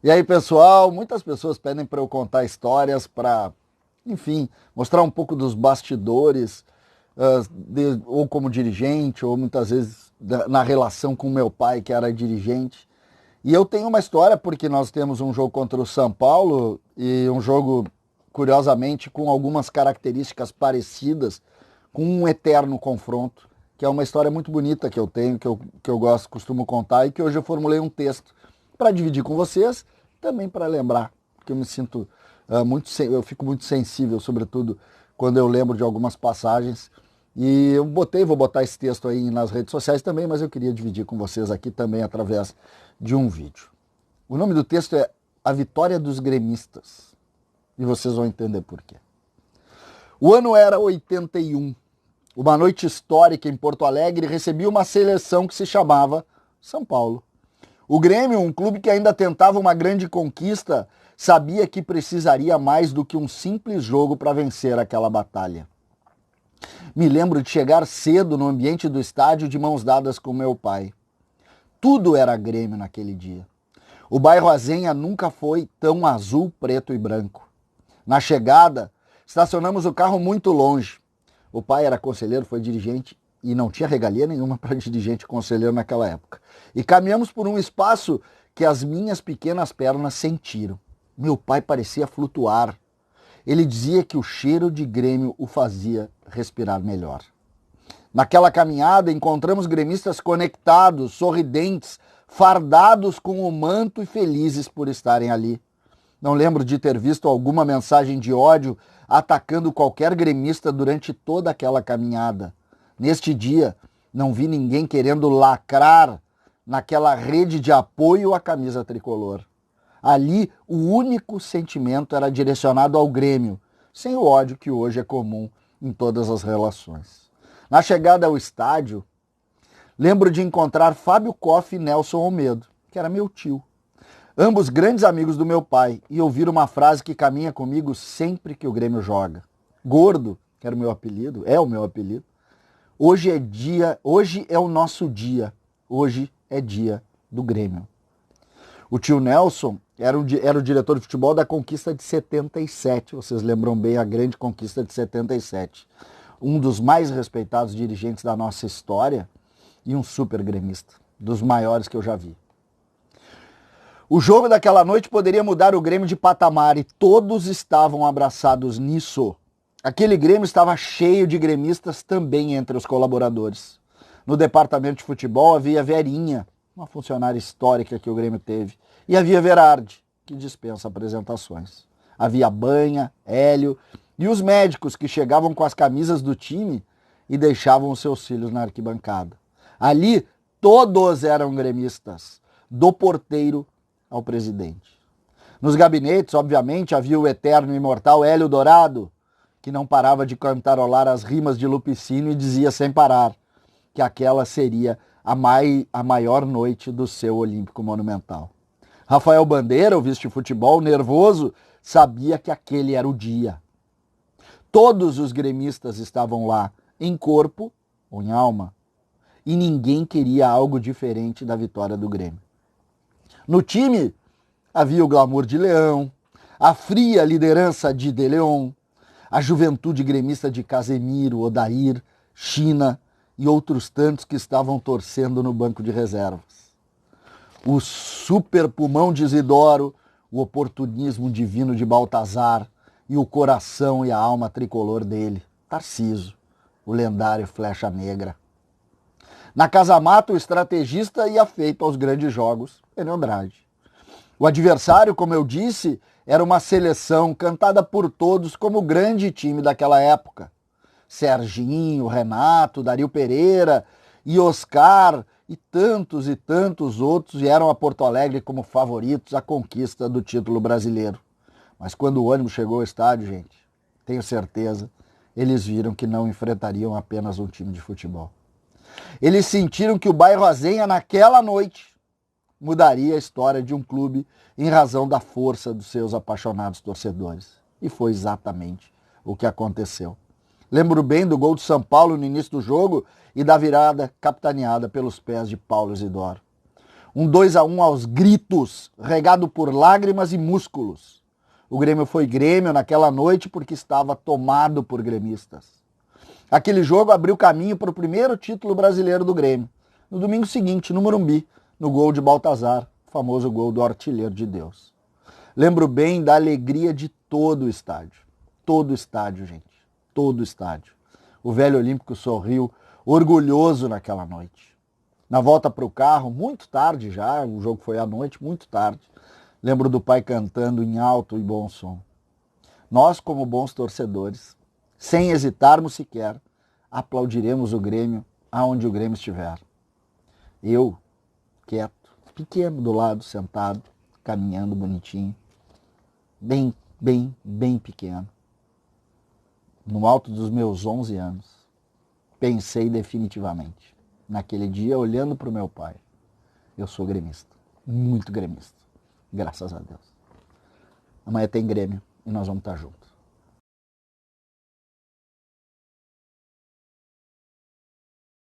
E aí, pessoal, muitas pessoas pedem para eu contar histórias para, enfim, mostrar um pouco dos bastidores, ou como dirigente, ou muitas vezes na relação com meu pai, que era dirigente. E eu tenho uma história porque nós temos um jogo contra o São Paulo e um jogo, curiosamente, com algumas características parecidas, com um eterno confronto, que é uma história muito bonita que eu tenho, que eu gosto, costumo contar e que hoje eu formulei um texto para dividir com vocês, também para lembrar, porque eu me sinto eu fico muito sensível, sobretudo quando eu lembro de algumas passagens. E vou botar esse texto aí nas redes sociais também, mas eu queria dividir com vocês aqui também através de um vídeo. O nome do texto é A Vitória dos Gremistas. E vocês vão entender por quê. O ano era 81. Uma noite histórica em Porto Alegre recebia uma seleção que se chamava São Paulo. O Grêmio, um clube que ainda tentava uma grande conquista, sabia que precisaria mais do que um simples jogo para vencer aquela batalha. Me lembro de chegar cedo no ambiente do estádio de mãos dadas com meu pai. Tudo era Grêmio naquele dia. O bairro Azenha nunca foi tão azul, preto e branco. Na chegada, estacionamos o carro muito longe. O pai era conselheiro, foi dirigente e não tinha regalia nenhuma para dirigente e conselheiro naquela época. E caminhamos por um espaço que as minhas pequenas pernas sentiram. Meu pai parecia flutuar. Ele dizia que o cheiro de Grêmio o fazia respirar melhor. Naquela caminhada, encontramos gremistas conectados, sorridentes, fardados com o manto e felizes por estarem ali. Não lembro de ter visto alguma mensagem de ódio atacando qualquer gremista durante toda aquela caminhada. Neste dia, não vi ninguém querendo lacrar naquela rede de apoio à camisa tricolor. Ali, o único sentimento era direcionado ao Grêmio, sem o ódio que hoje é comum em todas as relações. Na chegada ao estádio, lembro de encontrar Fábio Koff e Nelson Almedo, que era meu tio. Ambos grandes amigos do meu pai, e ouvir uma frase que caminha comigo sempre que o Grêmio joga. Gordo, que era o meu apelido, é o meu apelido. Hoje é o nosso dia. Hoje é dia do Grêmio. O tio Nelson era o diretor de futebol da conquista de 77. Vocês lembram bem a grande conquista de 77. Um dos mais respeitados dirigentes da nossa história e um super gremista, dos maiores que eu já vi. O jogo daquela noite poderia mudar o Grêmio de patamar e todos estavam abraçados nisso. Aquele Grêmio estava cheio de gremistas também entre os colaboradores. No departamento de futebol havia Verinha, uma funcionária histórica que o Grêmio teve, e havia Verardi, que dispensa apresentações. Havia Banha, Hélio e os médicos que chegavam com as camisas do time e deixavam os seus filhos na arquibancada. Ali todos eram gremistas, do porteiro ao presidente. Nos gabinetes, obviamente, havia o eterno e imortal Hélio Dourado, que não parava de cantarolar as rimas de Lupicínio e dizia sem parar que aquela seria a maior noite do seu Olímpico Monumental. Rafael Bandeira, o vice-futebol, nervoso, sabia que aquele era o dia. Todos os gremistas estavam lá, em corpo ou em alma, e ninguém queria algo diferente da vitória do Grêmio. No time havia o glamour de Leão, a fria liderança de De Leon, a juventude gremista de Casemiro, Odair, China e outros tantos que estavam torcendo no banco de reservas. O super pulmão de Isidoro, o oportunismo divino de Baltazar e o coração e a alma tricolor dele, Tarciso, o lendário Flecha Negra. Na Casa Mata, o estrategista ia feito aos grandes jogos, Enio Andrade. O adversário, como eu disse, era uma seleção cantada por todos como o grande time daquela época. Serginho, Renato, Dario Pereira e Oscar e tantos outros vieram a Porto Alegre como favoritos à conquista do título brasileiro. Mas quando o ônibus chegou ao estádio, gente, tenho certeza, eles viram que não enfrentariam apenas um time de futebol. Eles sentiram que o bairro Azenha, naquela noite, mudaria a história de um clube em razão da força dos seus apaixonados torcedores. E foi exatamente o que aconteceu. Lembro bem do gol de São Paulo no início do jogo e da virada capitaneada pelos pés de Paulo Isidoro. Um 2-1 aos gritos, regado por lágrimas e músculos. O Grêmio foi Grêmio naquela noite porque estava tomado por gremistas. Aquele jogo abriu caminho para o primeiro título brasileiro do Grêmio. No domingo seguinte, no Morumbi, no gol de Baltazar, o famoso gol do artilheiro de Deus. Lembro bem da alegria de todo o estádio. Todo o estádio, gente. Todo o estádio. O velho Olímpico sorriu, orgulhoso naquela noite. Na volta para o carro, muito tarde já, o jogo foi à noite, muito tarde, lembro do pai cantando em alto e bom som. Nós, como bons torcedores, sem hesitarmos sequer, aplaudiremos o Grêmio aonde o Grêmio estiver. Eu, quieto, pequeno do lado, sentado, caminhando bonitinho, bem pequeno. No alto dos meus 11 anos, pensei definitivamente, naquele dia, olhando para o meu pai, eu sou gremista, muito gremista, graças a Deus. Amanhã tem Grêmio e nós vamos estar juntos.